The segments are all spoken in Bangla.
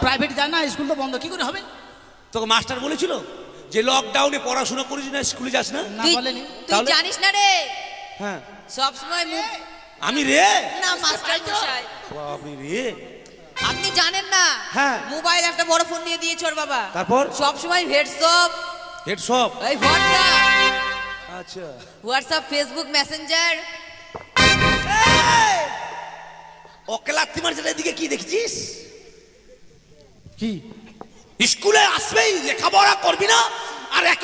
প্রাইভেট যায় না, স্কুল তো বন্ধ, কি করে হবে? তোকে মাস্টার বলেছিল যে লকডাউনে পড়াশোনা করিস না, স্কুলে যাস না? না বলেনি। তুই জানিস না রে? হ্যাঁ সব সময় আমি রে না মাস্টার মশাই, আপনি রে আপনি জানেন না? হ্যাঁ মোবাইল একটা বড় ফোন নিয়ে দিয়েছে ওর বাবা, তারপর সব সময় হোয়াটসঅ্যাপ এই হোয়াটসঅ্যাপ, আচ্ছা হোয়াটসঅ্যাপ, ফেসবুক, মেসেঞ্জার। ওকে লাত্তি মারছে, এদিকে কি দেখছিস? কি স্কুলে আসবেই লেখাপড়া করবি না আর এক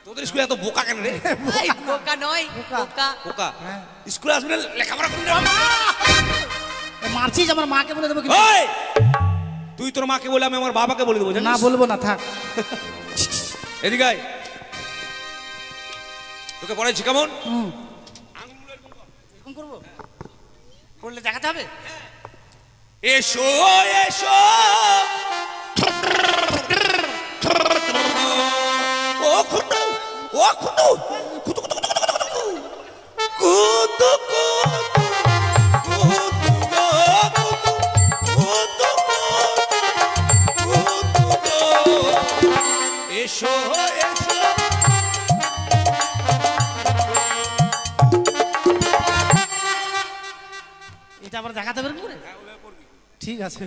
তোদের স্কুলে এত বোকা কেন রে? বোকা নয়, বোকা বোকা। স্কুলে আসবি না, লেখাপড়া করবি না। মারছিস, আমার মাকে বলে দেবো। তুই তোর মাকে বলে, আমি আমার বাবাকে বলে দেবো। না বলবো না, থাক। এদিকে আয়, তোকে পড়াইছি কেমন? এরকম করবো, করলে দেখাতে হবে। এসো এসো ও খুঁতু, ও খুঁতু, খুঁতু খুঁতু খুঁতু এসো এসো। এটা আবার দেখাতে পারবো রে? ঠিক আছে,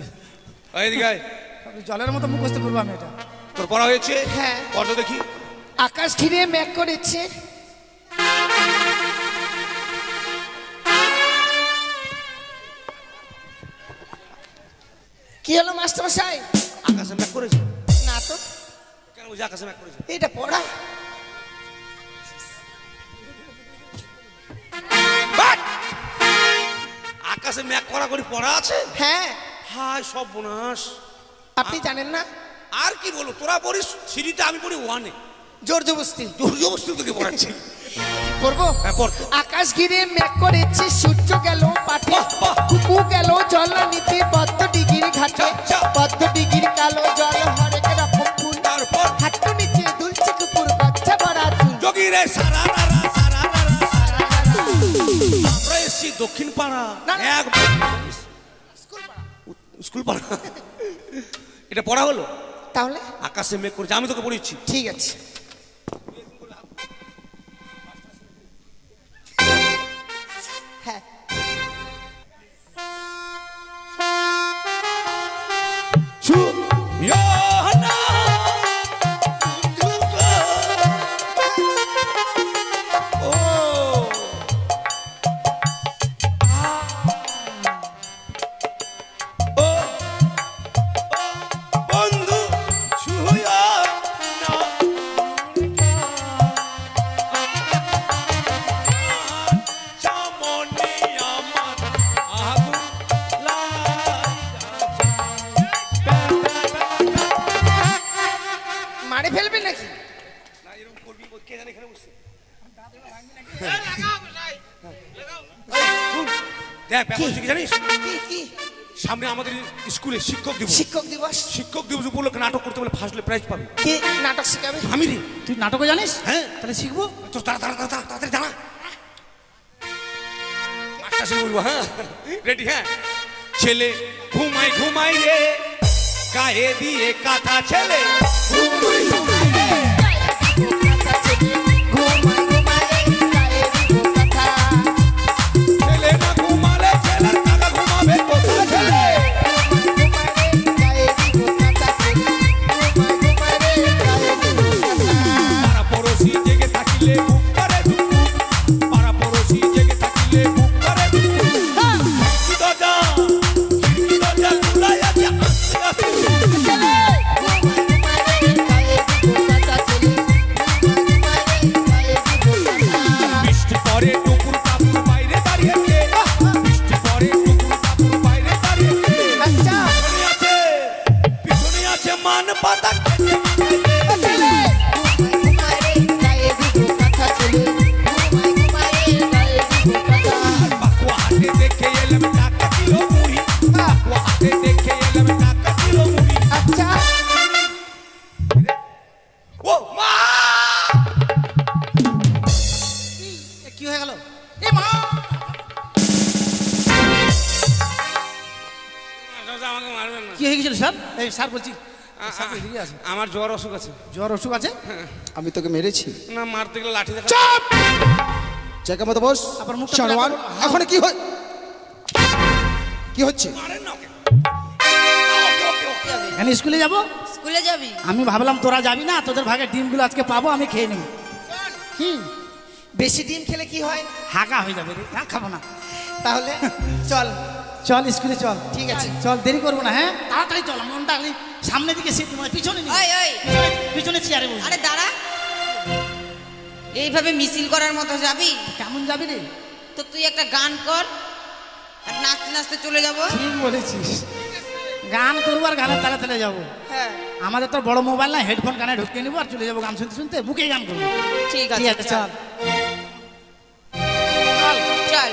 জলের মতো মুখস্থ করবো আমি এটা। তোর পড়া হয়েছে? হ্যাঁ। পড়ো দেখি। আকাশ ঘিরে মেঘ করেছে, কি হলো মাস্টার মশাই? আকাশে মেঘ করেছে? না তো। কেন বুঝি আকাশে মেঘ করেছে? এটা পড়া। আকাশে মেঘ করা করে পড়া আছে? হ্যাঁ। হায় সব বোনাস, আপনি জানেন না? আর কি বলো, তোরা পড়িস সিঁড়িতে, আমি পড়ি ওয়ানে। জোর জবস্তি, জোর জবস্তি তোকে পড়াচ্ছি। পড়বো? হ্যাঁ পড়। আকাশ ঘিরে মেঘ করেছে, সূর্য গেল পাঠে, কুকু গেল জল নিতে পদ্ম ডিগির ঘাটে, পদ্ম ডিগির কালো জল হরেক রকম ফুল, তারপর হাঁটু নিচে দুলছে কুকুর, বাচ্চা ভরা চুল। যোগী রে সারা রারা সারা রারা। আমরা এসছি দক্ষিণ পাড়া, এক স্কুল পাড়া। এটা পড়া হলো? তাহলে আকাশে মেঘ করেছে, আমি তোকে পড়িয়েছি। ঠিক আছে। হ্যাঁ। মারে ফেলবি নাকি? জানিস সামনে আমাদের স্কুলে শিক্ষক দিবস, শিক্ষক দিবস উপলক্ষে নাটক করতে বলে ফার্স্ট প্রাইজ পাবে। কে নাটক শিখাবে? আমি রে। তুই নাটকও জানিস? হ্যাঁ। তাহলে শিখবো তো, তাড়াতাড়ি জানা। মাস্টার বলবো। হ্যাঁ রেডি? হ্যাঁ। ছেলে ঘুমাই ঘুমাই রে, গায়ে দিয়ে কাঁথা, ছেলে ঘুমাই ঘুমাই রে, ছেলে না ঘুমালে ছেলের কাকা ঘুমাবে কোথায়? ছেলে পাড়া পড়োশি জেগে থাকিলে বুক করে দুপুর, পাড়া পড়োশি জেগে থাকিলে বুক করে দুপুর, দরজা খুলাই আছে, বৃষ্টি পরে টুকুর কাপুর বাইরে দাঁড়িয়েছে, বৃষ্টি পরে টুকুর কাপুর বাইরে দাঁড়িয়েছে, পিছনে আছে মান পাতা, বাকুয়া হাতে দেখে এলাম টাকা কিলো মুড়ি, বাকুয়া হাতে দেখে এলাম টাকা কিলো মুড়ি। আচ্ছা ও মা, কি হয়ে গেল? এ মা, মশাই আমাকে মারবেন না। কি হয়ে গেছিল স্যার? এই স্যার বলছি স্যার এদিকে আছে। আমার জ্বর অসুখ আছে। জ্বর অসুখ আছে? আমি তোকে মেরেছি? না, মারতে গেলে লাঠি দেখা। চুপ! জায়গা মতো বস। আবার মুখটা শানোয়ার, খোলা করো। এখন কি হয়? কি হচ্ছে? মারেন না ওকে। আমি স্কুলে যাব। স্কুলে যাবি? আমি ভাবলাম তোরা যাবি না, তোদের ভাগে ডিমগুলো আজকে পাবো, আমি খেয়ে নেব। বেশি ডিম খেলে কি হয়? হাগা হয়ে যাবে রে, খাবো না। তাহলে চল। চল স্কুলে চল। ঠিক আছে। চল, দেরি করবো না। হ্যাঁ, তাড়াতাড়ি চল। মনটা সামনের দিকে সিট নয়, পিছনে নি। ওই ওই পিছনে চেয়ারে বসে। আরে দাঁড়া, এইভাবে মিছিল করার মতো যাবি? কেমন যাবি রে? তো তুই একটা গান কর আর নাচতে নাচতে চলে যাব। ঠিক বলেছিস, গান করবো আর গানের তালে তালে যাবো। হ্যাঁ আমাদের তো বড় মোবাইল না, হেডফোন কানে ঢুকিয়ে নিবো আর চলে যাবো গান শুনতে শুনতে, বুকেই গান করবো। ঠিক ঠিক আছে, আছে, চল চল। চল।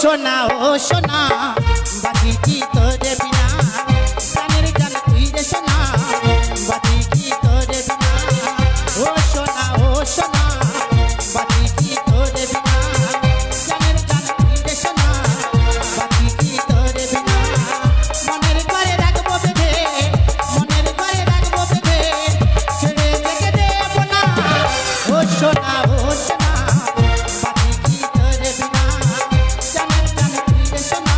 সোনা ও সোনা, বাকি কি তোরে বিনা, গানের গান তুই রে সোনা, বাকি কি তোরে বিনা। ও সোনা ও সোনা, বাকি কি তোরে বিনা, গানের গান তুই রে সোনা, বাকি কি তোরে বিনা। মনের ঘরে রাখবো বেঁধে, মনের ঘরে রাখবো বেঁধে, ছেড়ে রেখে দেব না। ও সোনা ও সোনা, বাকি কি তোরে বিনা, গানের গান তুই রে সোনা,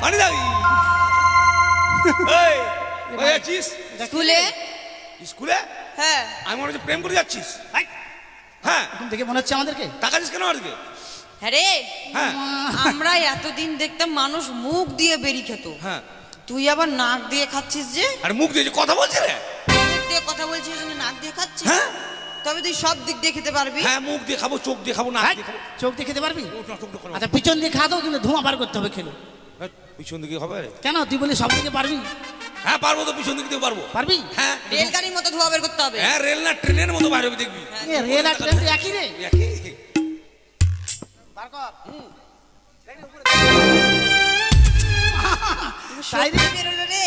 পানি দাবি এই ওই আছিস স্কুলে স্কুলে হ্যাঁ আমি মনে হচ্ছে প্রেম করে যাচ্ছিস হ্যাঁ এখন দেখে মনে হচ্ছে আমাদেরকে তাকাচ্ছিস কেন আজকে হ্যাঁ রে হ্যাঁ আমরা এতদিন দেখতাম মানুষ মুখ দিয়ে বেরি খেত হ্যাঁ তুই আবার নাক দিয়ে খাচ্ছিস যে আর মুখ দিয়ে যে কথা বলছিস রে মুখ দিয়ে কথা বলছিস ওই জন্য নাক দিয়ে খাচ্ছিস হ্যাঁ তবে তুই সব দিক দিয়ে খেতে পারবি হ্যাঁ মুখ দিয়ে খাবো চোখ দিয়ে খাবো নাক হাই, দিয়ে খাবো চোখ দিয়ে খেতে পারবি চোখ দিয়ে খাবো। আচ্ছা পিছন দিয়ে খাওয়া কিন্তু ধোঁয়া বার করতে হবে খেলে হ্যাঁ, পিছন দিকে হবে রে কেন তুই বলি সব দিকে পারবি হ্যাঁ পারবো তো পিছন দিকে পারবো পারবি হ্যাঁ রেলগাড়ির মতো ধোয়া বের করতে হবে হ্যাঁ রেল না ট্রেনের মতো বাইরে হবে দেখবি এ রেল আর ট্রেন তো একই রে একই। তাই রে। সত্যি বেরোলো রে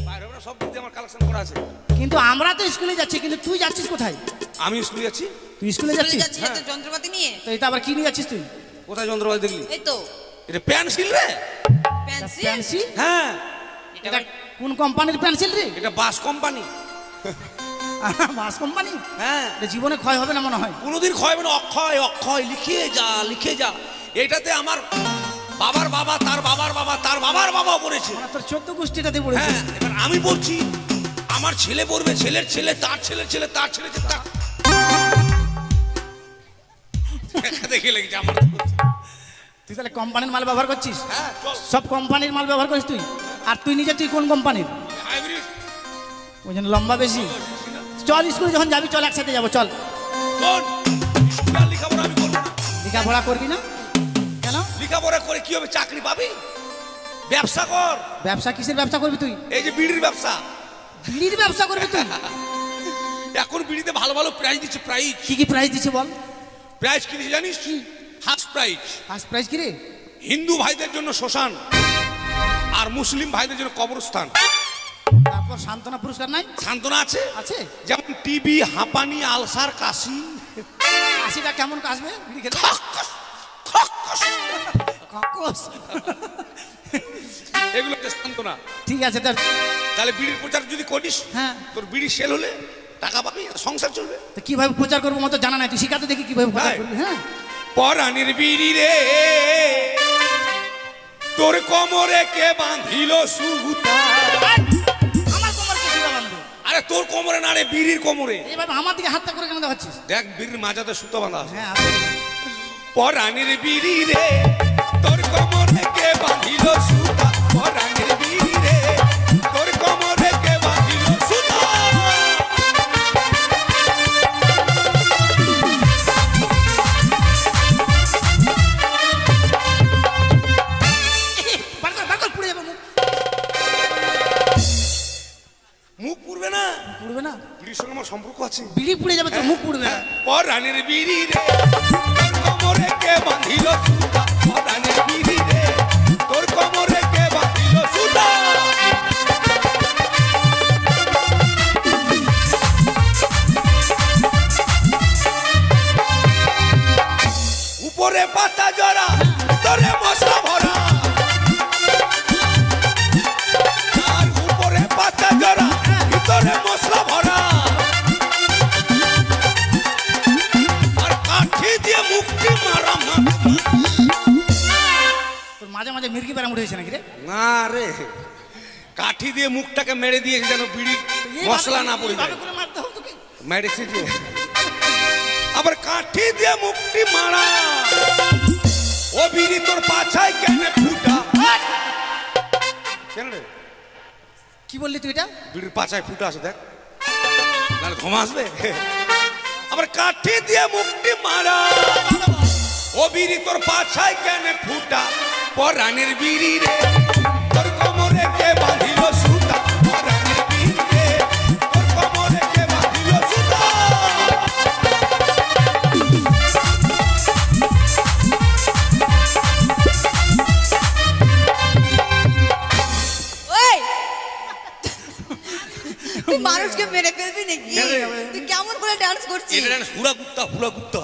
বাইরে হবে না, সব দিক দিয়ে আমার কালেকশন করা আছে কিন্তু আমরা তো স্কুলে যাচ্ছি কিন্তু তুই যাচ্ছিস কোথায় আমি স্কুলে যাচ্ছি তুই স্কুলে চলে যাচ্ছিস যাচ্ছি এত যন্ত্রপাতি নিয়ে তো এটা আবার কি নিয়ে যাচ্ছিস তুই কোথায় যন্ত্রপাতি দেখলি এই তো এটা পেন্সিল রে পেন্সিল পেন্সিল হ্যাঁ এটা এটা কোন কোম্পানির পেন্সিল রে এটা বাস কোম্পানি বাস কোম্পানি হ্যাঁ এটা জীবনে ক্ষয় হবে না মনে হয় কোনোদিন ক্ষয় হবে না অক্ষয় অক্ষয় লিখে যা এটাতে আমার বাবার বাবা তার বাবার বাবা তার বাবার বাবাও পড়েছে মানে তোর 14 গোষ্ঠীটাতে পড়েছে হ্যাঁ এবার আমি পড়ছি আমার ছেলে পড়বে ছেলের ছেলে তার ছেলের ছেলে তার ছেলে তার দেখে লেগেছে আমার তুই তাহলে কোম্পানির মাল ব্যবহার করছিস হ্যাঁ চল সব কোম্পানির মাল ব্যবহার করিস তুই আর তুই নিজে তুই কোন কোম্পানির হাইব্রিড ওই জন্য লম্বা বেশি চল স্কুলে যখন যাবি চল একসাথে যাবো চল শোন স্কুলে আর লেখাপড়া আমি করবো না লেখাপড়া করবি না কেন লেখাপড়া করে কি হবে চাকরি পাবি ব্যবসা কর ব্যবসা কিসের ব্যবসা করবি তুই এই যে বিড়ির ব্যবসা বিড়ির ব্যবসা করবি তুই এখন বিড়িতে ভালো ভালো প্রাইজ দিচ্ছে প্রাইজ কি কি প্রাইস দিচ্ছে বল প্রাইজ কি দিচ্ছে জানিস ফার্স্ট প্রাইজ ফার্স্ট প্রাইস কি রে হিন্দু ভাইদের জন্য শ্মশান আর মুসলিম ভাইদের জন্য কবরস্থান তারপর সান্ত্বনা পুরস্কার নাই সান্ত্বনা আছে আছে যেমন টিবি হাঁপানি আলসার কাশি কাশিটা কেমন কাশবে বিড়ি খেতে ককস। এগুলো হচ্ছে সান্ত্বনা ঠিক আছে তোর তাহলে বিড়ির প্রচার যদি করিস হ্যাঁ তোর বিড়ি সেল হলে টাকা পাবি আর সংসার চলবে তো কিভাবে প্রচার করবো মতো জানা নাই তুই শিখাতে দেখি কিভাবে প্রচার তাই? করবি হ্যাঁ পরাণের বিড়ি রে তোর কোমরে কে বাঁধিল সুতা আমার কোমর কে দিবা বান্ধব আরে তোর কোমরে না রে বিড়ির কোমরে এইভাবে আমার দিকে হাতটা করে কেন দেখাচ্ছিস দেখ বিড়ির মাজাতে সুতো বাঁধা আছে হ্যাঁ আছে। পরাণের বিড়ি রে তোর কোমরে কে বাঁধিল সুতা পরাণের বিড়ি রে তোর কোমরে কে বাঁধিল সুতা বার কর পুড়ে যাবে মুখ মুখ পুড়বে না পুড়বে না বিড়ির সঙ্গে আমার সম্পর্ক আছে বিড়ি পুড়ে যাবে তোর মুখ পুড়বে না পরাণের বিড়ি রে তোর কোমরে কে বাঁধিল সুতা পরাণের বিড়ি রে তোর কোমরে কে বাঁধিল সুতা উপরে পাতা জরা তোরে মশলা ভরা আর উপরে পাতা জরা ভিতরে মশলা ভরা আর কাঠি দিয়ে মুক্তি মারা তোর মাঝে মাঝে মির্কি প্যারাম উঠেছে নাকি রে না রে কাঠি দিয়ে মুখটাকে মেরে দিয়েছে যেন বিড়ির মশলা না পড়ে যায় এইভাবে করে মারতে হবে তোকে মেরেছে দিয়ে আবার কাঠি দিয়ে মুক্তি মারা ও বিড়ি তোর পাছায় কেন ফুটা কেন রে কি বললি তুই এটা বিড়ির পাছায় ফুটা আছে দেখ নাহলে ধোঁয়া আসবে আবার কাঠি দিয়ে মুক্তি মারা ও বিড়ি তোর পাছায় কেন ফুটা পরাণের বিড়ি রে তোর কোমরে কে বাঁধিল সুতা পরাণের বিড়ি রে তোর কোমরে কে বাঁধিল সুতা ওই তুই মানুষকে মেরে ফেলবি নাকি তুই কেমন করে ডান্স করছিস এটা ডান্স হুড়া কুত্তা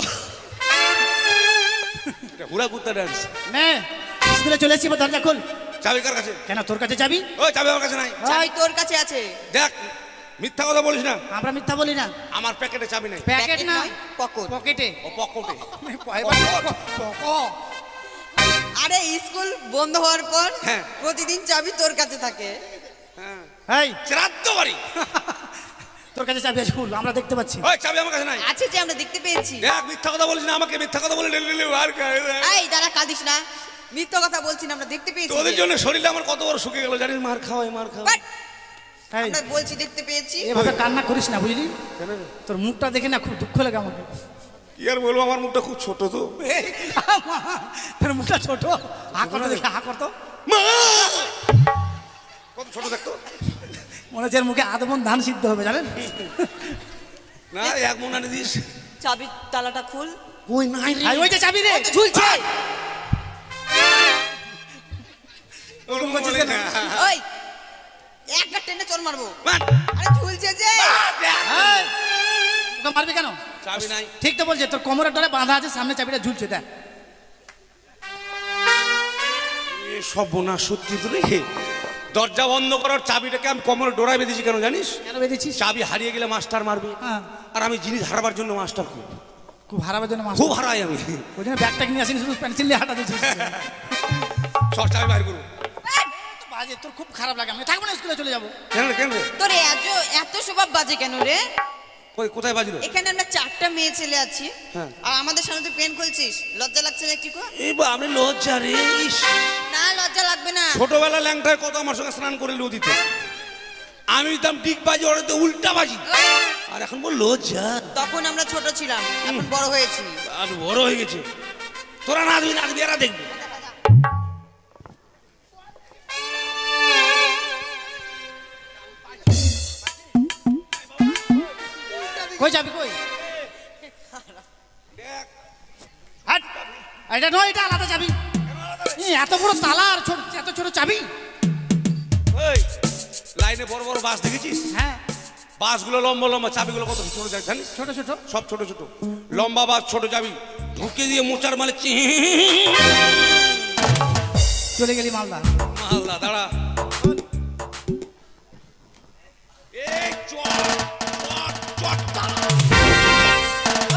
এটা হুড়া কুত্তা ডান্স নে স্কুলে চলে এসেছি এবার দরজা খোল চাবি কার কাছে কেন তোর কাছে যাবি ওই চাবি আমার কাছে নাই চাবি তোর কাছে আছে দেখ মিথ্যা কথা বলিস না আমরা মিথ্যা বলি না আমার প্যাকেটে চাবি নাই প্যাকেট না পকেট পকেটে ও পকেটে আরে স্কুল বন্ধ হওয়ার পর হ্যাঁ। প্রতিদিন চাবি তোর কাছে থাকে। হ্যাঁ এই শ্রাদ্ধ বাড়ি তোর কাছে চাবি আছে খুল, আমরা দেখতে পাচ্ছি। ওই চাবি আমার কাছে নাই। আছে যে আমরা দেখতে পেয়েছি। দেখ মিথ্যা কথা বলিস না, আমাকে মিথ্যা কথা বলে ডেলি আর এই দাঁড়া, কাঁদিস না, মিথ্যা কথা বলছি না, আমরা দেখতে পেয়েছি। তোদের জন্য শরীরটা আমার কত বড় শুকিয়ে গেল জানিস, মার খাওয়াই মার খাওয়া। বাট, এই আমরা বলছি দেখতে পেয়েছি। এভাবে কান্না করিস না বুঝলি, কেন রে? তোর মুখটা দেখে না খুব দুঃখ লাগে আমাকে। কি আর বলবো, আমার মুখটা খুব ছোট তো। তোর মুখটা ছোট, হা করতো দেখে, হা করতো, মা! কত ছোট দেখতো। মনে হচ্ছে এর মুখে আধমন ধান সিদ্ধ হবে জানেন। না এক মন আনে দিস। চাবির তালাটা খুল। ওই নাই রে, এই ওই যে চাবি রে, ওই তো ঝুলছে। ওরকম করছিস কেন? ওই একটা টেনে চোর মারবো। মার। আরে ঝুলছে যে। এই, ওকে মারবি কেন? চাবি নাই। ঠিক তো বলছে, তোর কোমরের ডরে বাঁধা আছে, সামনে চাবিটা ঝুলছে দেখ। এ সর্বনাশ সত্যি তো রে। দরজা বন্ধ করার চাবিটাকে আমি কোমরে ডোরায় বেঁধেছি কেন জানিস? কেন বেঁধেছিস? চাবি হারিয়ে গেলে মাস্টার মারবে, হ্যাঁ। আর আমি জিনিস হারাবার জন্য মাস্টার খুব খুব হারাবার জন্য মাস্টার। খুব হারাই আমি। ওই জন্য ব্যাগটাকে নিয়ে আসিনি, শুধু পেন্সিল দিয়ে হাঁটা দিচ্ছিস। সব চাবি বাইর করবো। বাজে, তোর খুব খারাপ লাগে, আমি থাকবো না, স্কুলে চলে যাবো। কেন রে কেন রে? তোর এত স্বভাব বাজে কেন রে? কই কোথায় বাজিল? এখানে আমরা 4টা মেয়ে ছেলে আছি, হ্যাঁ। আর আমাদের সামনে তুই পেন খুলছিস, লজ্জা লাগছে না একটু? এই বা আমি লজ্জা রে। ইস, না লজ্জা লাগবে না। ছোটবেলা ল্যাংটায় কত আমার সঙ্গে স্নান করে নদীতে, আমি দিতাম ডিগ বাজি, ওরা তো উল্টা বাজি, আর এখন বল লজ্জা। তখন আমরা ছোট ছিলাম, এখন বড় হয়েছি। আর বড় হয়ে গেছে। তোরা না দিবি, না দিবি, এরা দেখবি। কই যাবি কই? হাট, এটা নয়, এটা আলাদা চাবি। এত বড় তালা আর এত ছোট চাবি। ওই লাইনে বড় বড় বাস দেখেছিস? হ্যাঁ, বাসগুলো লম্বা লম্বা, চাবিগুলো কত ছোট জানিস? ছোট ছোট। সব ছোট ছোট, লম্বা বাস ছোট চাবি ঢুকে দিয়ে মোচার মালে চলে গেলি মালদা। মালদা। দাঁড়া, এই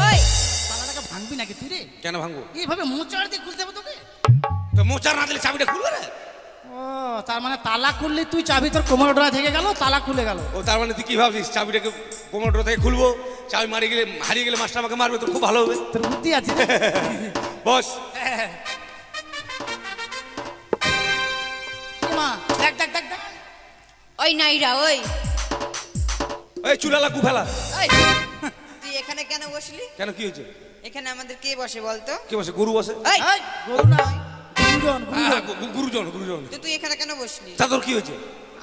ওই তালাটাকে ভাঙবি নাকি তুই রে? কেন ভাঙবো? এইভাবে মোচার দিয়ে খুলতে হবে তোকে? তো মোচার না দিলে চাবিটা খুলবে রে? ও, তার মানে তালা খুললে তুই চাবি তোর কোমর ডোরা থেকে গেল, তালা খুলে গেল। ও তার মানে তুই কি ভাবছিস চাবিটাকে কোমর থেকে খুলবো, চাবি মারি গেলে হারিয়ে গেলে মাস্টার আমাকে মারবে, তোর খুব ভালো হবে। তোর বুদ্ধি আছে। বস মা দেখ দেখ দেখ দেখ। ওই নাইরা, ওই এই চুলালা কুফেলা, ওই তুই এখানে কেন বসলি? কেন কি হয়েছে? এখানে আমাদের কে বসে বলতো? কি বসে? গরু বসে। এই এই, গরু না, গুরুজন, হ্যাঁ, গুরুজন। গুরুজন গুরুজন। তো তুই এখানে কেন বসলি? তা তোর কি হয়েছে?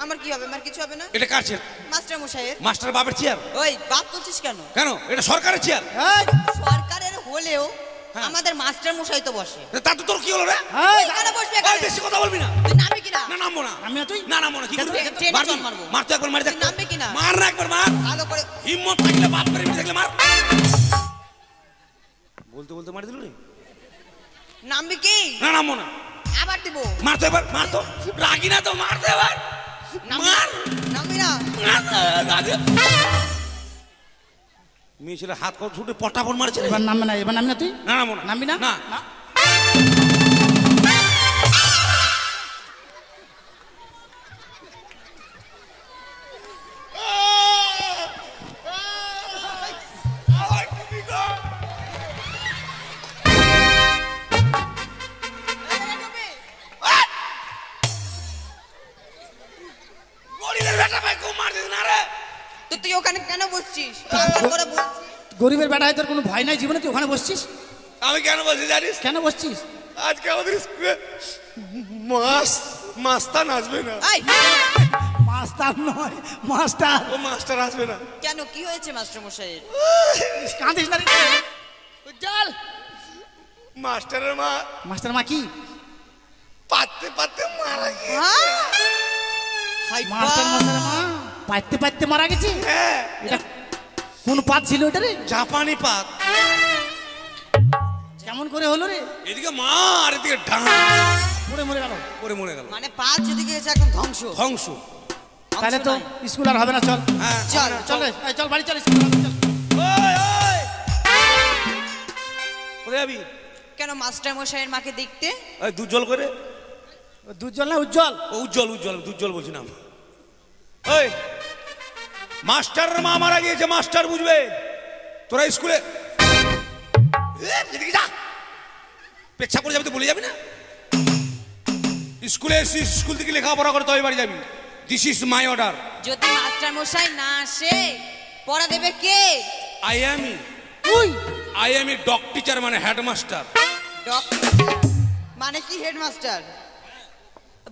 আমার কি হবে? আমার কিছু হবে না। এটা কার চেয়ার? মাস্টার মশাইয়ের। মাস্টার বাপের চেয়ার? ওই বাপ তুলছিস কেন? কেন? এটা সরকারের চেয়ার। এই, সরকারের হলেও হ্যাঁ। আমাদের মাস্টার মশাই তো বসে। তা তো তোর কি হলো রে? এই, তুই কেন বসবি ওই এখানে? বেশি কথা বলবি না। তুই নামবি কিনা? না নামবো না। আমি না তুই? না নামবো না। কি করবি? ট্রেনে মারবি? চল মারবো। মার তো একবার, মারি দেখ। তুই নামবি কিনা? মার না একবার, মার। ভালো করে হিম্মত থাকলে বাপ করে দেখলে মার। বলতে বলতে মারি দিল রে। নামবি কি? না নামবো না। আবার দিব। মার তো এবার, মার তো। রাগি না তো, মার তো এবার। মার। নামবি না? মেয়ে ছেলে হাত কত ছুটে পটাপট মারছে রে। এবার নামবে না, এবার নামবি না তুই? না নামবো না। নামবি না? না। না। গরিবের বেটা ভাই খুব মার দিস না রে। তো তুই ওখানে কেন বসছিস? বারবার করে বলছিস। গরিবের বেটায় তোর কোনো ভয় নাই জীবনে, তুই ওখানে বসছিস? আমি কেন বলছি জানিস? কেন বসছিস? আজকে আমাদের স্কুলে মাস্টার আসবে না। এই, মাস্টার নয়, মাস্টার। ও মাস্টার আসবে না। কেন কি হয়েছে মাস্টার মশাইয়ের? কাঁদিস না রে। উজ্জ্বল, মাস্টারের মা মাস্টার মা কি? পাততে পাততে মারা গেছে। হ্যাঁ? হাই মাস্টার বাবা। মাস্টার মা পাইতে পাইতে মারা গেছে? হ্যাঁ, এটা কোন পাত ছিল এটা রে? জাপানি পাত। কেমন করে হলো রে? এদিকে মা আর এদিকে ডান, পড়ে মরে গেল। পরে মরে গেল। মানে পাঁচ যদি গেছে একদম ধ্বংস। ধ্বংস। তাহলে তো স্কুল আর হবে না, চল হ্যাঁ চল চল রে, এই চল বাড়ি চল, স্কুল হবে, চল। ওই ওই কোথায় যাবি? কেন মাস্টার মশাইয়ের মাকে দেখতে? ওই দুজ্জ্বল করে, দুজ্জ্বল না উজ্জ্বল? ও উজ্জ্বল উজ্জ্বল, দুজ্জ্বল বলছি না। ওই মাস্টার মা মারা গিয়েছে, মাস্টার বুঝবে। তোরা স্কুলে এদিকে যা, পেচ্ছা করে যাবি তো বলে যাবি না। স্কুলে এসে স্কুল থেকে লেখাপড়া করে তবে বাড়ি যাবি। This is my order. যদি মাস্টার মশাই না আসে পড়া দেবে কে? I am a dog teacher, মানে হেডমাস্টার। ডগ মানে কি? হেডমাস্টার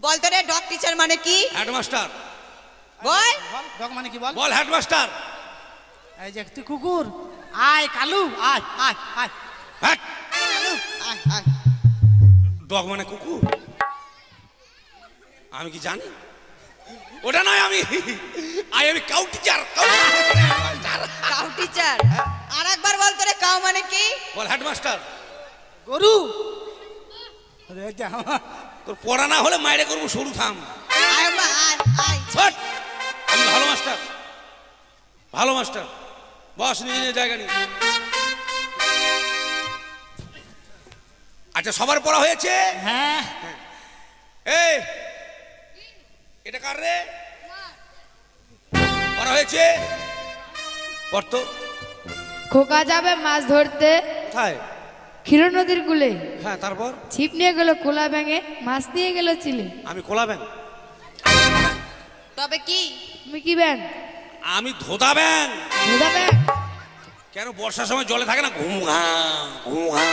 বল তো রে, ডগ টিচার মানে কি? হেডমাস্টার বল। ডগ মানে কি বল? বল হেডমাস্টার। এই যে তুই কুকুর, আয় কালু, আয় আয় আয়। হ্যাট, আয়, আয়। ডগ মানে কুকুর? আমি কি জানি? ওটা নয়, আমি কাউ টিচার। Cow teacher? আর একবার বল তো রে, কাউ মানে কি? বল হেডমাস্টার। গরু। তোর পড়া না হলে মাইরে করবো, সরু থাম। আয় মা, আয় আয়। হট! আমি ভালো মাস্টার, ভালো মাস্টার। বস, নিয়ে নিয়ে জায়গা নিয়ে। আচ্ছা, সবার পড়া হয়েছে? হ্যাঁ। এই এটা কার রে? পড়া হয়েছে? পড়ত। খোকা যাবে মাছ ধরতে কোথায়? ক্ষীর নদীর কূলে। হ্যাঁ, তারপর? ছিপ নিয়ে গেল কোলা ব্যাঙে, মাছ নিয়ে গেল চিলে। আমি কোলা ব্যাং। তবে কি? তুমি কি ব্যাং? আমি ধোদা ব্যাং। ধোদা ব্যাং? কেন, বর্ষার সময় জলে থাকে না, ঘুমঘা ঘুমঘা,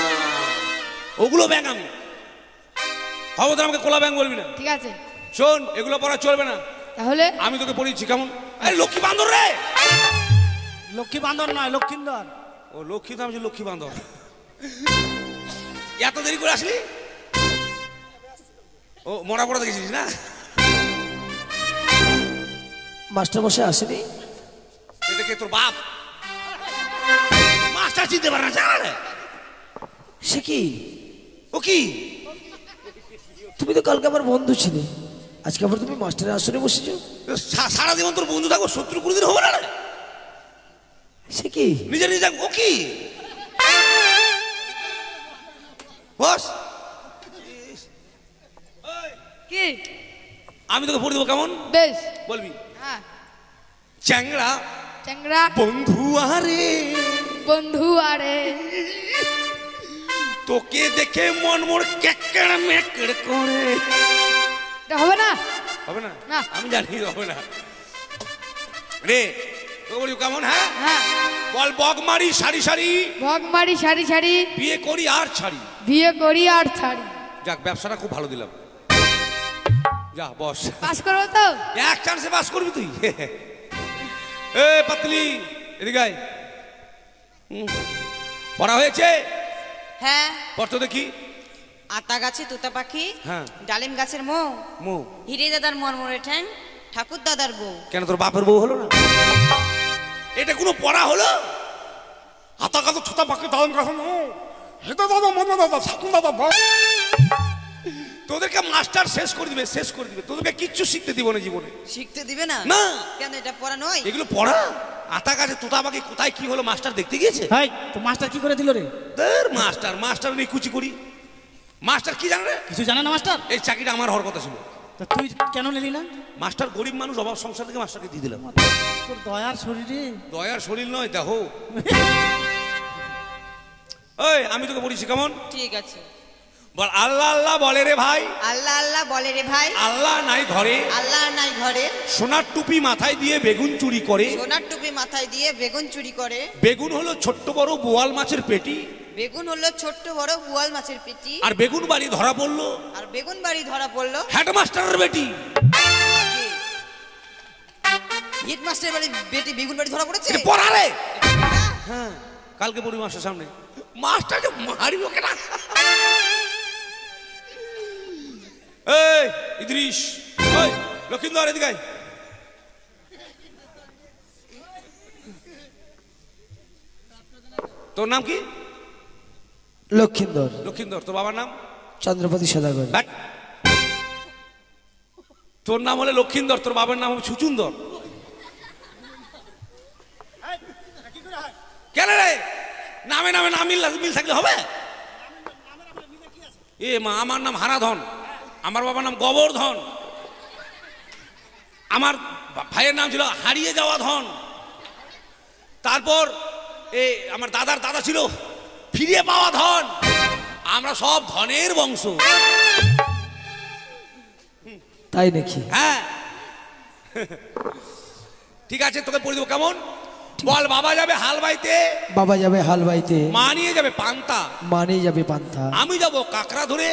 ওগুলো ব্যাং আমি। খবর, আমাকে কোলা ব্যাং বলবি না। ঠিক আছে। শোন, এগুলো পড়া চলবে না। তাহলে আমি তোকে পড়িয়েছি, কেমন? আরে লক্ষ্মী বান্দর রে। লক্ষ্মী বান্দর নয়, লক্ষিন্দর। ও লক্ষ্মী, তো আমি লক্ষ্মী বান্দর। এত দেরি করে আসলি? ও মরা পড়া দেখেছিস না? মাস্টার মশাই আসেনি? এটা কে, তোর বাপ? মাস্টার চিনতে পারে না, জানা রে? সে কি? ও কি? তুমি তো কালকে আমার বন্ধু ছিলে, আজকে আবার তুমি মাস্টারের আসনে বসেছো। সারা জীবন তোর বন্ধু থাকো, শত্রু কোনোদিন হবে না রে? সে কি? নিজে নিজে। ও কি? বস, কি? আমি তোকে পড়ে দেবো, কেমন? বেশ। বলবি? হ্যাঁ। চ্যাংড়া চ্যাংড়া বন্ধু আরে, বন্ধু আরে, তোকে দেখে মন মোর কেকড় মেকড় করে। এটা হবে না? হবে না? না। আমি জানি হবে না রে। তো বলি কেমন? হ্যাঁ হ্যাঁ। বল, বগ মারি সারি সারি, ভগ মারি সারি সারি, বিয়ে করি আর ছাড়ি। বিয়ে করি আর ছাড়ি। যাক, ব্যবসাটা খুব ভালো দিলাম। যা বস। পাস করবো তো? এক চান্সে পাস করবি তুই? এ পাতলি, এদিকে আয়। পড়া হয়েছে? হ্যাঁ। পড়তো দেখি। আতা গাছে তোতা পাখি, হ্যাঁ। ডালিম গাছের মৌ, মো হিরে দাদার মরমরে ঠ্যাং, ঠাকুর দাদার বউ। কেন, তোর বাপের বউ হলো না? এটা কোনো পড়া হলো? হাতা কাতো ছোটা পাখি দাদন কাছে হেতা দাদা মনে দাদা ঠাকুর দাদা বউ। তোদেরকে মাস্টার শেষ করে দিবে, শেষ করে দিবে। তোদেরকে কিচ্ছু শিখতে দিব না জীবনে। শিখতে দিবে না? না। কেন, এটা পড়া নয়? এগুলো পড়া। আতা গাছে তোতা পাখি কোথায় কি হলো মাস্টার দেখতে গিয়েছে? হাই, তো মাস্টার কি করে দিল রে? মাস্টার মাস্টার নেই কুচি করি। মাস্টার কি জানে রে? কিছু জানে না মাস্টার? এই চাকরিটা আমার হওয়ার কথা ছিল। তা তুই কেন নিলি না? মাস্টার গরিব মানুষ, অভাব সংসার থেকে মাস্টারকে দিয়ে দিলাম। তোর দয়ার শরীরে। দয়ার শরীর নয়, দেখো। ওই আমি তোকে বলেছি, কেমন? ঠিক আছে। বল, আল্লাহ আল্লাহ বলে রে ভাই। আল্লাহ আল্লাহ বলে রে ভাই। আল্লাহ নাই ঘরে, আল্লাহ নাই ঘরে, সোনার টুপি মাথায় দিয়ে বেগুন চুরি করে। সোনার টুপি মাথায় দিয়ে বেগুন চুরি করে। বেগুন হলো ছোট্ট বড় বোয়াল মাছের পেটি, বেগুন হলো ছোট্ট বড় বোয়াল মাছের পেটি। আর বেগুন বাড়ি ধরা পড়লো আর বেগুন বাড়ি ধরা পড়লো হেডমাস্টারের বেটি। হেডমাস্টার বাড়ি বেটি বেগুন বাড়ি ধরা পড়েছে। এটা পড়া রে। হ্যাঁ, কালকে পড়ি মাস্টার সামনে। মাস্টার যে মারিব কেনা। এই ইদ্রিস, ওই লক্ষিন্দর, এদিকে আয়। তোর নাম কি? লক্ষিন্দর। লক্ষিন্দর। তোর বাবার নাম? চন্দ্রপতি সদাগর। ব্যাট। তোর নাম হলে লক্ষিন্দর, তোর বাবার নাম হবে ছুচুন্দর। কেন রে? নামে নামে নাম মিল থাকলে হবে? এ মা, আমার নাম হারাধন, আমার বাবার নাম গোবর্ধন, আমার ভাইয়ের নাম ছিল হারিয়ে যাওয়া ধন, তারপর আমার দাদার দাদা ছিল ফিরিয়ে পাওয়া ধন। আমরা সব ধনের বংশ। তাই নাকি? হ্যাঁ ঠিক আছে, তোকে পড়ে দেবো কেমন? বল, বাবা যাবে হাল বাইতে, বাবা যাবে হাল বাইতে, মা নিয়ে যাবে পান্তা, মা নিয়ে যাবে পান্তা, আমি যাবো কাঁকড়া ধরে,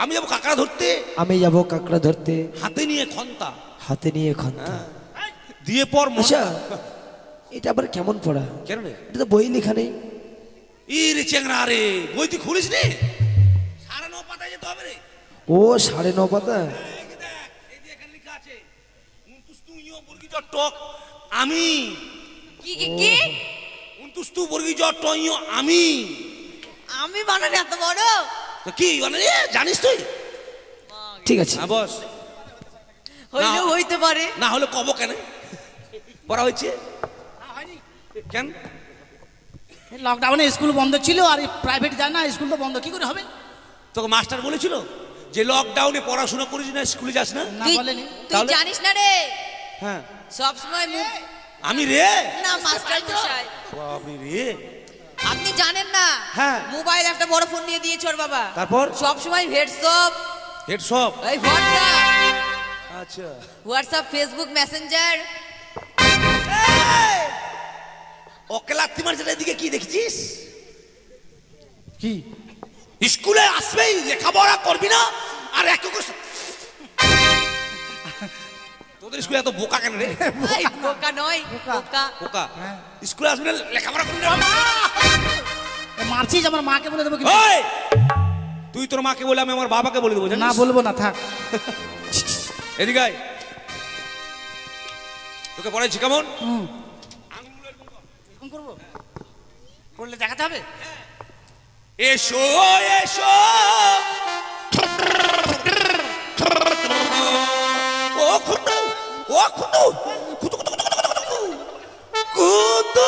আমি যাবো কাঁকড়া ধরতে, আমি যাবো কাঁকড়া ধরতে, হাতে নিয়ে খন্তা, হাতে নিয়ে খন্তা। দিয়ে পর আচ্ছা, এটা আবার কেমন পড়া? কেন রে? এটা তো বই লেখা নেই। রে চেংড়া রে, বই তুই খুলিস নি? 9.5 পাতায় যেতে হবে রে। ও 9.5 পাতা। আমি কি কি কি? আমি আমি বানানি এত বড়? তো কি মানে জানিস তুই? ঠিক আছে, হ্যাঁ বস। হইলেও হইতে পারে। না হলে কব কেন পড়া হয়েছে? কেন? লকডাউনে স্কুল বন্ধ ছিল, আর প্রাইভেট যায় না, স্কুল তো বন্ধ, কি করে হবে? তোকে মাস্টার বলেছিল যে লকডাউনে পড়াশোনা করিস না, স্কুলে যাস না? না বলেনি। তুই জানিস না রে, হ্যাঁ সব সময় মুখ আমি রে না মাস্টার মশাই, আমি রে আপনি জানেন না? হ্যাঁ। মোবাইল একটা বড় ফোন নিয়ে দিয়েছে ওর বাবা, তারপর সব সময় হোয়াটসঅ্যাপ, হেডসপ। এই হোয়াটসঅ্যাপ, আচ্ছা, হোয়াটসঅ্যাপ, ফেসবুক, মেসেঞ্জার। ওকে লাত্তি মারছে, এদিকে কি দেখছিস? কি স্কুলে আসবেই, লেখাপড়া করবি না, আর এক তোদের স্কুলে এত বোকা কেন রে? এই বোকা নয়, বোকা। বোকা স্কুলে আসবি না, লেখাপড়া করবি না? মারছিস? আমার মাকে বলে দেবো কি? ওই, তুই তোর মাকে বলে, আমি আমার বাবাকে বলে দেবো। না বলবো না, থাক। এদিকে আয়। তোকে পড়াইছি কেমন? এরকম করবো? করলে দেখাতে হবে? এসো এসো ও খুঁতু, ও খুঁতু, খুঁতু খুঁতু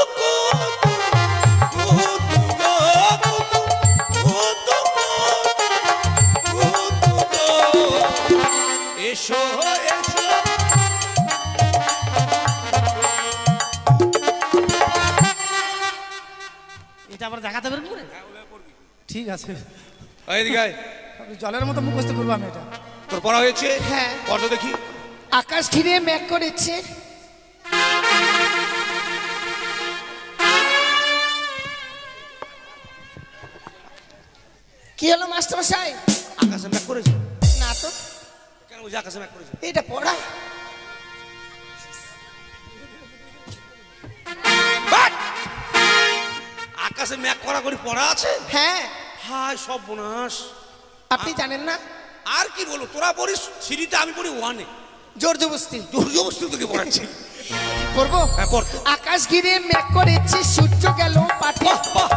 খুঁতু খুঁতু এসো এসো। এটা আবার দেখাতে হবে করে? ঠিক আছে, এদিকে আয়। জলের মতো মুখস্থ করবো আমি এটা। তোর পড়া হয়েছে? হ্যাঁ। পড়া দেখি। আকাশ ঘিরে মেঘ করেছে, কি হলো মাস্টার মশাই? আকাশে মেঘ করেছে? না তো, কেন বুঝি আকাশে মেঘ করেছে? এটা পড়া। আকাশে মেঘ করা করে পড়া আছে? হ্যাঁ, হায় সব বোনাস। আপনি জানেন না? আর কি বলো, তোরা পড়িস সিঁড়িতে, আমি পড়ি ওয়ানে। জোর জবস্তি দুর্যোগস্তু তোকে পড়াচ্ছি। করবো। হ্যাঁ, পড়। আকাশ ঘিরে মেঘ করেছে, সূর্য গেল পাঠে,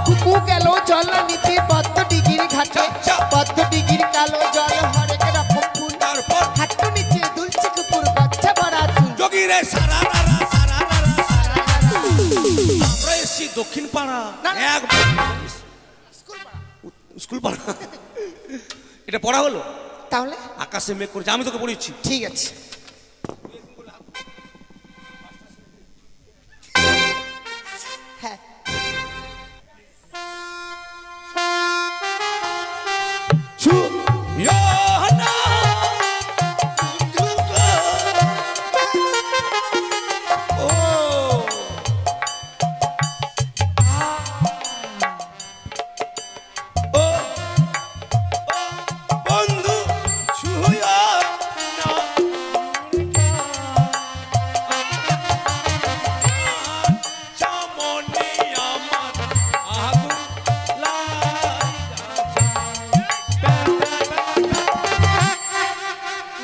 কুকু গেল জল নিতে, পদ্ম ডিগির ঘাটে, পদ্ম ডিগির কালো জল, হরেক রকম ফুল, তারপর হাঁটু নিচে দুলছে কুকুর, বাচ্চা ভরা চুল। যোগী রে সারা রারা সারা রারা সারা রারা। আমরা এসছি দক্ষিণ পাড়া। এক স্কুল পাড়া। এটা পড়া হলো? তাহলে আকাশে মেঘ করেছে, আমি তোকে পড়িয়েছি। ঠিক আছে। হ্যাঁ, বন্ধু ছুঁয়া না চামনি আমার আগুন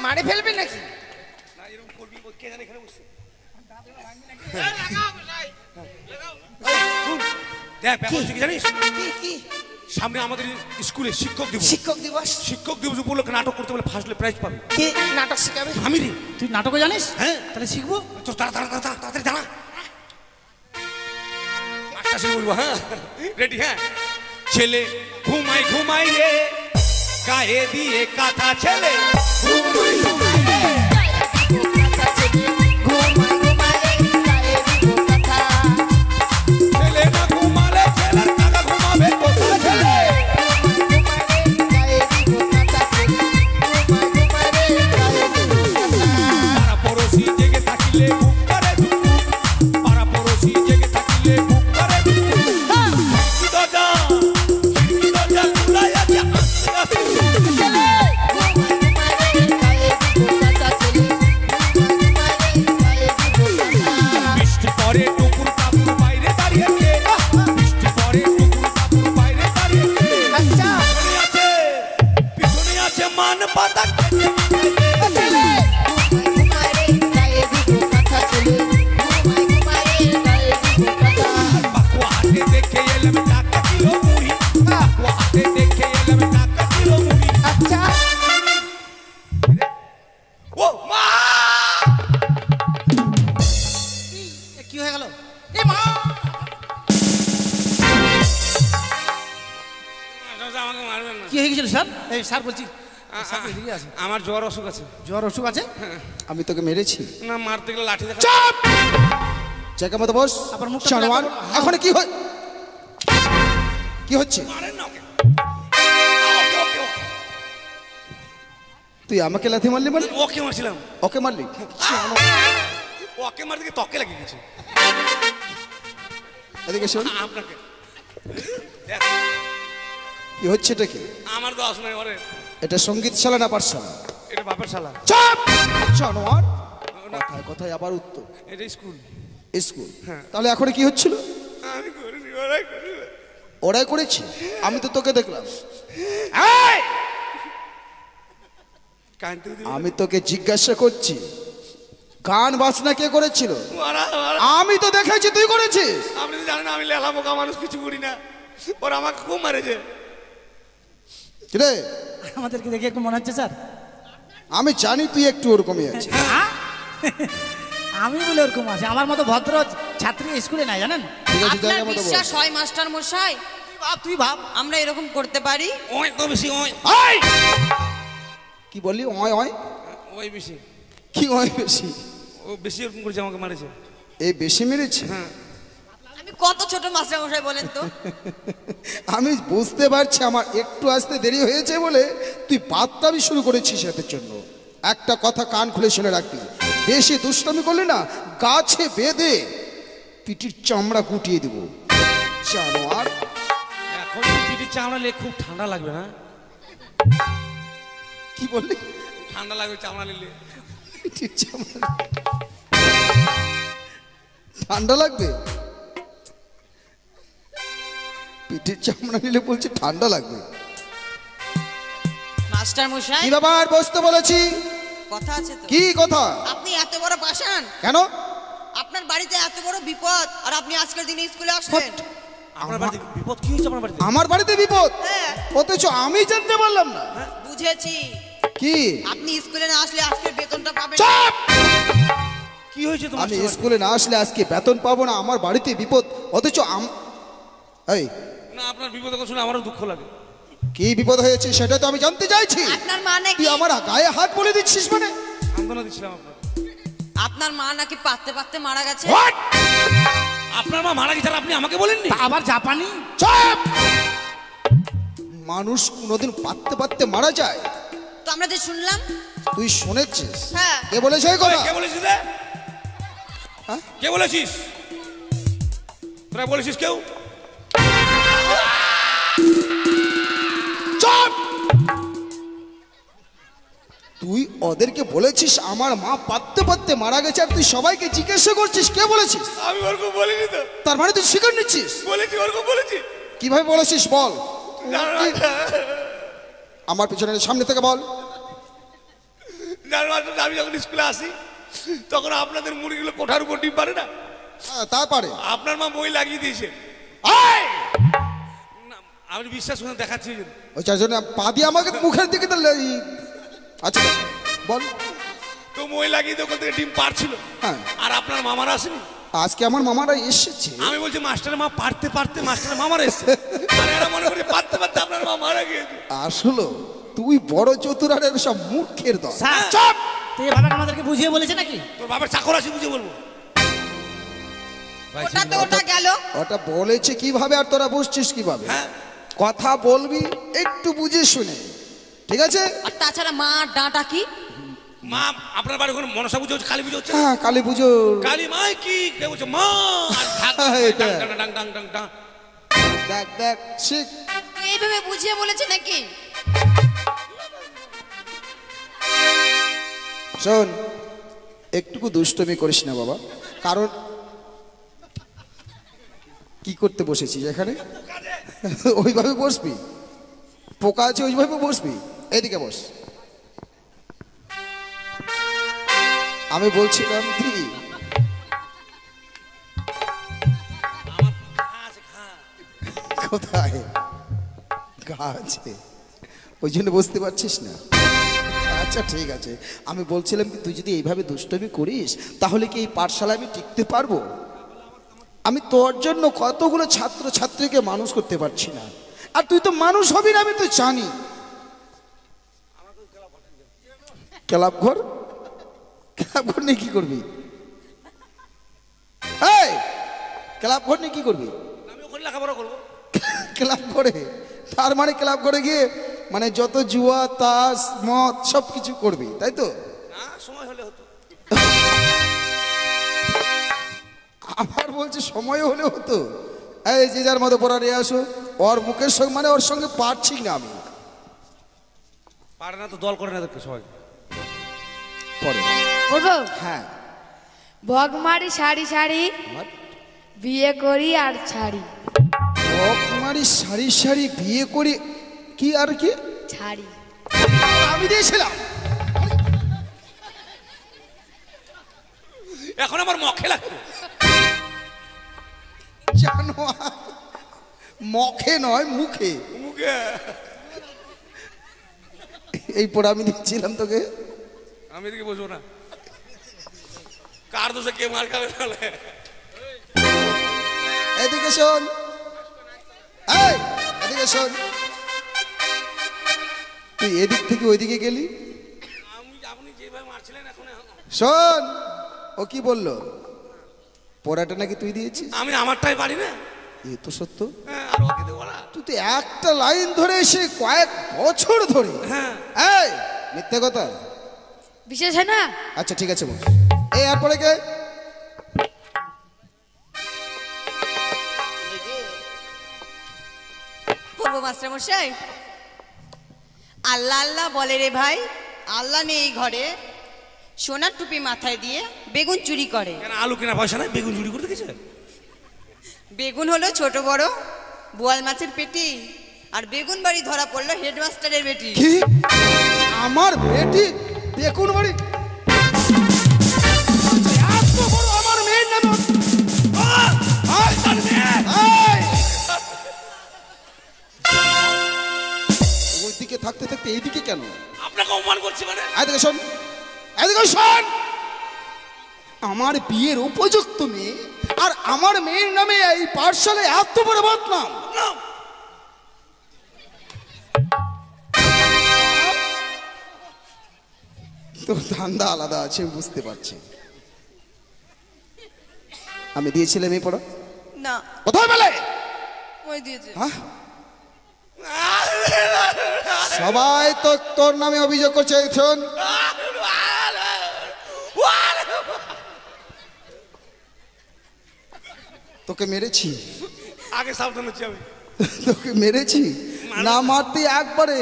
মারে ফেলবে নাকি? না, এরকম করবি কে জানে এখানে বসে। দেখ ব্যাপার হচ্ছে কি জানিস, কি সামনে আমাদের স্কুলে শিক্ষক দিবস। শিক্ষক দিবস? শিক্ষক দিবস উপলক্ষে নাটক করতে বলে ফার্স্ট প্রাইজ পাবে। কে নাটক শেখাবে? আমি রে। তুই নাটকও জানিস? হ্যাঁ। তাহলে শিখবো। তো তাড়াতাড়ি জানা মাস্টার বলবো। হ্যাঁ রেডি? হ্যাঁ। ছেলে ঘুমাই ঘুমাই রে গায়ে দিয়ে কাঁথা ছেলে ঘুমাই ঘুমাই রে গায়ে দিব কথা। ছেলে না ঘুমালে ছেলের কাকা ঘুমাবে কোথায় ছেলে গায়ে দিব কথা ছেলে ঘুমাই ঘুমাই রে গায়ে দিব কথা। পাড়া পড়োশি জেগে থাকিলে বুক করে দুপুর পাড়া পড়োশি জেগে থাকিলে বুক করে দুপুর খিড়কি দরজা খোলাই আছে আস্তে আস্তে বৃষ্টি পরে টুকুর কাপুর বাইরে দাঁড়িয়েছে বৃষ্টি পরে টুকুর কাপুর বাইরে দাঁড়িয়েছে আচ্ছা পিছনে আছে মান পাতা কেটে বাকুয়া হাতে দেখে এলাম টাকা কিলো মুড়ি বাকুয়া হাতে দেখে এলাম টাকা কিলো মুড়ি আচ্ছা ও মা কি হয়ে গেল এ মা আমাকে মারবেন না কি হয়ে গেছিল স্যার? এই স্যার বলছি স্যার এদিকে আছে। আমার জ্বর অসুখ আছে জ্বর অসুখ আছে? আমি তোকে মেরেছি না মারতে গেলে লাঠি দেখা চুপ জায়গা মতো বস আবার মুখটা জানোয়ার খোলা করো। এখন কি হয় কি হচ্ছে মারেন না ওকে ওকে ওকে ওকে তুই আমাকে লাথি মারলি মানে ওকে মারছিলাম ওকে মারলি ওকে মারতে গিয়ে ত্বকে লাগিয়ে গেছে এদিকে শোন আপনাকে দেখ, কি হচ্ছে এটা কি আমার দোষ নাই ওরে এটা সঙ্গীতশালা না পাঠশালা এটা বাপের শালা চুপ জানোয়ার কথায় কথায় আবার উত্তর এটা স্কুল স্কুল হ্যাঁ। তাহলে এখন কি হচ্ছিল আমি করিনি ওরাই করিনি ওরাই করেছি আমি তো তোকে দেখলাম এই! কানতে দিবি আমি তোকে জিজ্ঞাসা করছি গান বাজনা কে করেছিল ওরা আমি তো দেখেছি তুই করেছিস আপনি তো জানেন আমি লেলা বোকা মানুষ কিছু করি না ওরা আমাকে খুব মারেছে রে আমাদেরকে দেখে একটু মনে হচ্ছে স্যার আমি জানি তুই একটু ওরকমই আছিস হ্যাঁ? আমি বলে ওরকম আছে আমার মতো ভদ্র ছাত্রী স্কুলে নাই জানেন? ঠিক আছে আপনার জায়গা মতো বল বিশ্বাস হয় মাস্টার মশাই তুই ভাব আমরা এরকম করতে পারি? ওই তো বেশি ওই এই! কি বললি অয় অয় ওই বেশি কি অয় বেশি ও বেশি এরকম করেছে আমাকে মারেছে এই বেশি মেরেছে হ্যাঁ আমি কত ছোট মাস্টার মশাই বলেন তো? আমি বুঝতে পারছি আমার একটু আসতে দেরি হয়েছে বলে তুই বাদতামি শুরু করেছিস এদের জন্য একটা কথা কান খুলে শুনে রাখবি বেশি দুষ্টামি করলে না গাছে বেঁধে পিটির চামড়া গুটিয়ে দিব জানোয়ার এখন পিঠে চামড়া নিলে খুব ঠান্ডা লাগবে না কি বললি ঠান্ডা লাগবে চামড়া নিলে পিটির চামড়া ঠান্ডা লাগবে পিঠের চামড়া নিলে বলছে ঠান্ডা লাগবে মাস্টার মশাই কি ব্যাপার বসতে বলেছি কথা আছে তো? কি কথা আপনি এত বড় পাষাণ, কেন আপনার বাড়িতে এত বড় বিপদ, আর আপনি আজকের দিনে স্কুলে আসলেন? আপনার বাড়িতে বিপদ কি হয়েছে আপনার বাড়িতে আমার বাড়িতে বিপদ হ্যাঁ অথচ আমি জানতে পারলাম না বুঝেছি, কি আপনি স্কুলে না আসলে আজকের বেতনটা পাবেন না। চুপ! কি হয়েছে তোমার আমি স্কুলে না আসলে আজকে বেতন পাবো না আমার বাড়িতে বিপদ অথচ এই না আপনার বিপদ কথা শুনে আমারও দুঃখ লাগে কি বিপদ হয়েছে সেটা তো আমি জানতে চাইছি আপনার মা নাকি তুই আমার গায়ে হাত বলে দিচ্ছিস মানে সান্ত্বনা দিচ্ছিলাম আপনার মা নাকি পাততে পাততে মারা গেছে? What? আপনার মা মারা গেছে আর আপনি আমাকে বলেননি তা আবার জাপানি চুপ! মানুষ কোনোদিন পাততে পাততে মারা যায় তো আমরা যে শুনলাম। তুই শুনেছিস হ্যাঁ। কে বলেছে এই কথা কে বলেছিস রে হ্যাঁ? কে বলেছিস তোরা বলেছিস কেউ চুপ! তুই ওদেরকে বলেছিস আমার মা পাততে পাততে মারা গেছে আর তুই সবাইকে জিজ্ঞাসা করছিস কে বলেছিস আমি ওরকম বলিনি তো তার মানে তুই স্বীকার নিচ্ছিস বলেছি ওরকম বলেছি কিভাবে বলেছিস বল জানো না, আমার পিছনে সামনে থেকে বল জানো না, আমি যখন স্কুলে আসি তখন আপনাদের মুরগিগুলো কোঠার উপর ডিম পারে না হ্যাঁ, তা পারে আপনার মা বই লাগিয়ে দিয়েছে না, আমি বিশ্বাস করে দেখাচ্ছি ওই জন্য। ওই যার জন্য পা দিয়ে আমাকে মুখের দিকে তাহলে আচ্ছা বল তো মই লাগিয়ে দিয়ে ওখান থেকে ডিম পারছিল হ্যাঁ। আর আপনার মামারা আসেনি আজকে আমার মামারা এসেছে আমি বলছি মাস্টারের মা পারতে পারতে মাস্টারের মামারা এসছে আর এরা মনে করি পারতে পারতে আপনার মা মারা গিয়েছে আসলো তুই বড় চতুর আর এরা সব মূর্খের দল। স্যার চুপ! তুই বাবাকে আমাদেরকে বুঝিয়ে বলেছে নাকি? তোর বাবার চাকর আসি বুঝে বলবো। ওটা তো ওটা গেল। ওটা বলেছে কিভাবে আর তোরা বুঝছিস কিভাবে? হ্যাঁ। কথা বলবি একটু বুঝে শুনে, ঠিক আছে? আর তাছাড়া মা ডাঁটা কি? মা আপনার বাড়ি ওখানে মনসা পুজো হচ্ছে, কালী পুজো হচ্ছে? হ্যাঁ, কালী পুজো। কালী মাই কি কে বলছে মা আর ঢাক এটা। ডাং ডাং ডাং ডাং ডাং। দেখ দেখ শিখ। এইভাবে বুঝিয়ে বলেছে নাকি? শোন, একটুকু দুষ্টমি করিস না বাবা, কারণ কি করতে বসেছিস এখানে? ওইভাবে বসবি, পোকা আছে ওইভাবে বসবি। এদিকে বস। আমি বলছিলাম কি, কোথায় গা আছে ওই জন্য বুঝতে পারছিস না? আচ্ছা ঠিক আছে, আমি বলছিলাম কি তুই যদি এইভাবে দুষ্টমি করিস তাহলে কি এই পাঠশালায় আমি টিকতে পারবো? আমি তোর জন্য কতগুলো ছাত্র ছাত্রীকে মানুষ করতে পারছি না, আর তুই তো মানুষ হবি না আমি তো জানি। ক্লাব ঘর, ক্লাব ঘর নিয়ে কি করবি? এই ক্লাব ঘর নিয়ে কি করবি? আমি ওখানে লেখাপড়া করবো। ক্লাব করে, তার মানে ক্লাব করে গিয়ে মানে যত জুয়া তাস মদ সব কিছু করবি, তাই তো? না, সময় হলে হতো। আমার বলছে সময় হলে হতো। এই যে যার মতো পড়া নিয়ে আসো, ওর মুখের সঙ্গে মানে ওর সঙ্গে পারছি না আমি। পারে না তো দল করে না দেখতে সবাই। পড়ে বলবো হ্যাঁ। ভগমারি সারি সারি বিয়ে করি আর ছাড়ি। কুমারী সারি সারি বিয়ে করে কি আর কি ছাড়ি। আমি দিয়েছিলাম। এখন আমার মখে লাগবে। জানো মখে নয় মুখে, মুখে এই পড়া আমি দিচ্ছিলাম তোকে। আমি এদিকে বসবো না, কার দোষে কে মার খাবে তাহলে। এদিকে শোন, এই এদিকে শোন, তুই এদিক থেকে ওইদিকে গেলি। আপনি যেভাবে মারছিলেন এখন শোন, ও কি বললো? পড়াটা নাকি তুই দিয়েছিস? আমি আমারটাই পারি না। এ তো সত্য। হ্যাঁ, আর ওকে দেবো না। তুই তো একটা লাইন ধরে এসে কয়েক বছর ধরে। হ্যাঁ। এই মিথ্যে কথা। বিশেষ হয় না? আচ্ছা ঠিক আছে বল। এই আর পরে কে? বলবো মাস্টার মশাই, আল্লাহ আল্লাহ বলে রে ভাই, আল্লাহ নেই এই ঘরে, সোনার টুপি মাথায় দিয়ে বেগুন চুরি করে। কেন আলু কেনা পয়সা নাই, বেগুন চুরি করতে গেছে? বেগুন হলো ছোট বড় বোয়াল মাছের পেটি, আর বেগুন বাড়ি ধরা পড়লো হেডমাস্টারের বেটি। কি আমার বেটি বেগুন বাড়ি? এত বড় আমার মেয়ের নামে ওইদিকে থাকতে থাকতে এইদিকে কেন? আপনাকে অপমান করছি মানে? এদিকে শোন, এদিকে শোন, আমার বিয়ের উপযুক্ত মেয়ে আর আমার মেয়ের নামে এই পাঠশালায় এত বড় বদনাম। তোর ধান্দা আলাদা আছে বুঝতে পারছি। আমি দিয়েছিলাম এই পড়া? না, কোথায় বলে? ওই দিয়েছে। হ্যাঁ, সবাই তো তোর নামে অভিযোগ করছে। শোন, তোকে মেরেছি, আগে সাবধান হচ্ছি আমি। তোকে মেরেছি না মারতে একবারে।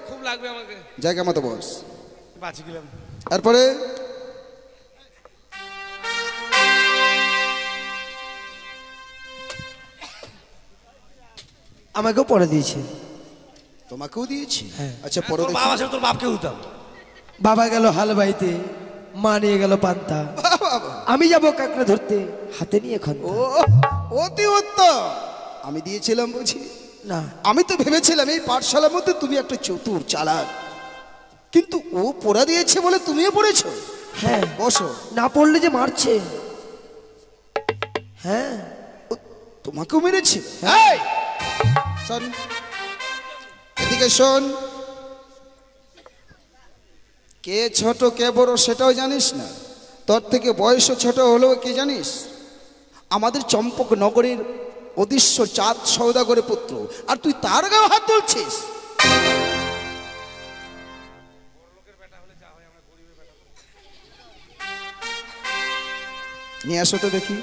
খুব লাগবে আমাকে। জায়গা মতো বস। বাঁচি গেলাম। তারপরে আমাকেও পড়ে দিয়েছে। তোমাকেও দিয়েছি? হ্যাঁ। আচ্ছা পরে তোর বাবা ছিল, তোর বাপকে হতাম। বাবা গেল হাল বাইতে, মা নিয়ে গেল পান্তা, আমি যাব কাকড়া ধরতে হাতে নিয়ে খন। ও অতি উত্তম। আমি দিয়েছিলাম বুঝি না, আমি তো ভেবেছিলাম এই পাঠশালার মধ্যে তুমি একটা চতুর চালাক, কিন্তু ও পড়া দিয়েছে বলে তুমিও পড়েছো। হ্যাঁ বসো। না পড়লে যে মারছে। হ্যাঁ তোমাকেও মেরেছি? এই, শোন, এদিকে শোন, কে ছোট কে বড় সেটাও জানিস না, তোর থেকে বয়সও ছোট হলেও কি জানিস, আমাদের চম্পক নগরীর অদৃশ্য চাঁদ সওদাগরের পুত্র, আর তুই তার গায়ে হাত তুলছিস। নিয়ে আসো তো দেখি।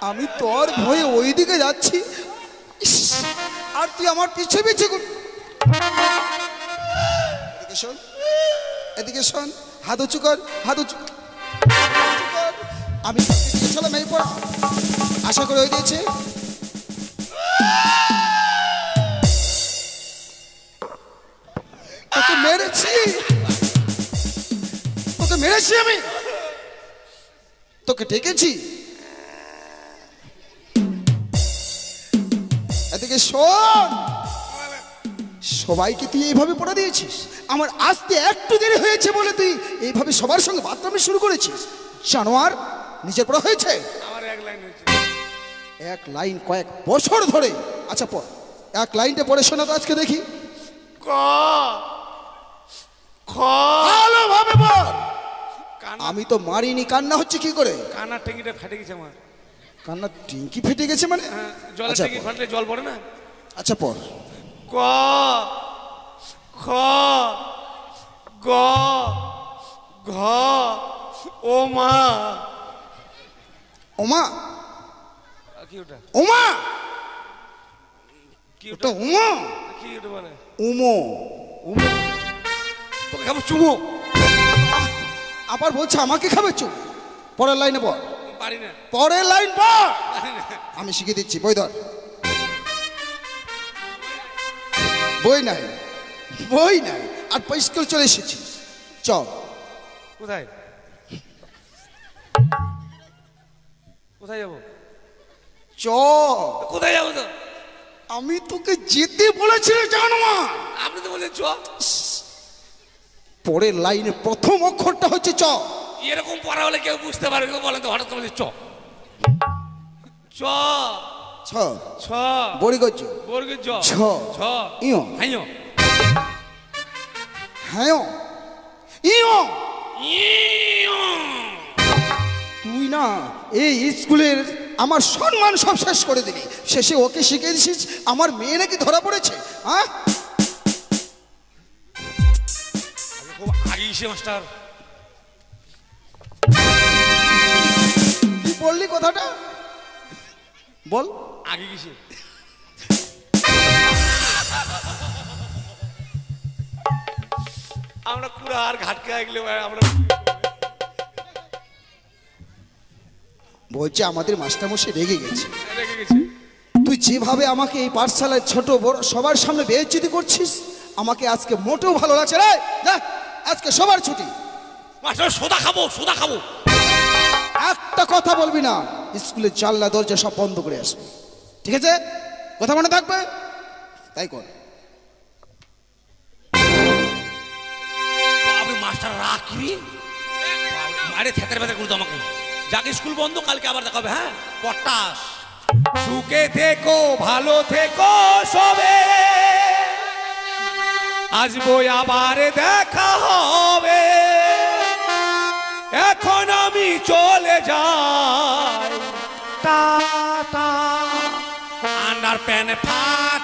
আমি তোর ভয়ে ওই দিকে যাচ্ছি, ইস, আর তুই আমার পিছে পিছে এদিকে শোন, এদিকে শোন, হাত উঁচু কর, হাত উঁচু কর। আমি দিয়েছিলাম এই পড়া, আশা করে ওই দিয়েছে। তোকে মেরেছি, তোকে মেরেছি, আমি তোকে ডেকেছি। এদিকে শোন, সবাইকে তুই এইভাবে পড়া দিয়েছিস, আমার আসতে একটু দেরি হয়েছে বলে তুই এইভাবে সবার সঙ্গে বাথরুমে শুরু করেছিস। জানোয়ার, নিজের পড়া হয়েছে? আমার এক লাইন হয়েছে। এক লাইন কয়েক বছর ধরে। আচ্ছা পড়, এক লাইনটা পড়ে শোনা তো আজকে দেখি। ক খ ভালোভাবে পড়। কানা, আমি তো মারিনি, কান্না হচ্ছে কি করে? কানা টেঙ্গিটা ফেটে গেছে আমার। কান্না টিঙ্কি ফেটে গেছে মানে? হ্যাঁ, জলের আচ্ছা টেঙ্গি পড়। ফাটলে জল পড়ে না। আচ্ছা পড়। ক খ গ ঘ ও মা। ওমা, কি ওটা? ওমা, কি ওটা ওটা? উমা, কি ওটা বলে? উমো। উমো। তোকে খাবো চুমো। আবার বলছে আমাকে খাবে চুপ। পরের লাইনে পড়, পারি না, পরের লাইন পড়। পারি না। আমি শিখিয়ে দিচ্ছি, বই ধর। বই নাই, বই নাই, আর স্কুল চলে এসেছিস। চ কোথায় কোথায় যাবো? চ, কোথায় যাবো তো? আমি তোকে যেতে বলেছিলাম জানোয়ার। আপনি তো বললেন চ। পরের লাইনে প্রথম অক্ষরটা হচ্ছে চ। এরকম পড়া হলে কেউ বুঝতে পারবে? কেউ বলেন তো, হঠাৎ করে বলছে চ চ ছ, ছ বড়ি গজ, বর্গের জ ছ, ছ ইয়, হাইয় হ্যাঁ, ইয়। ইয়। তুই না এই স্কুলের আমার সম্মান সব শেষ করে দিবি, শেষে ওকে শিখিয়ে দিছিস আমার মেয়ে নাকি ধরা পড়েছে। হ্যাঁ, খুব আগে এসে মাস্টার তুই বললি কথাটা বল। আগে গেছে। আমরা পুরো আর ঘাটকে আগলে আমরা বলছে আমাদের মাস্টারমশাই রেগে গেছে। রেখে গেছি। তুই যেভাবে আমাকে এই পাঠশালায় ছোট বড় সবার সামনে বেইজ্জতি করছিস, আমাকে আজকে মোটেও ভালো লাগছে রে। যা, আজকে সবার ছুটি। মাস্টার সোদা খাবো, সোদা খাবো। একটা কথা বলবি না, স্কুলের জানলা দরজা সব বন্ধ করে আসবি, ঠিক আছে? কথা মনে থাকবে, তাই কর। আপনি মাস্টার রাখবি আরে থেতার বেতার করতো আমাকে। যাকে স্কুল বন্ধ, কালকে আবার দেখাবে। হ্যাঁ, পটাশ। সুখে থেকো, ভালো থেকো সবে, আসবো আবার দেখা হবে। এখন আমি চলে যাই, টাটা। আন্ডার প্যান্ট ফাটা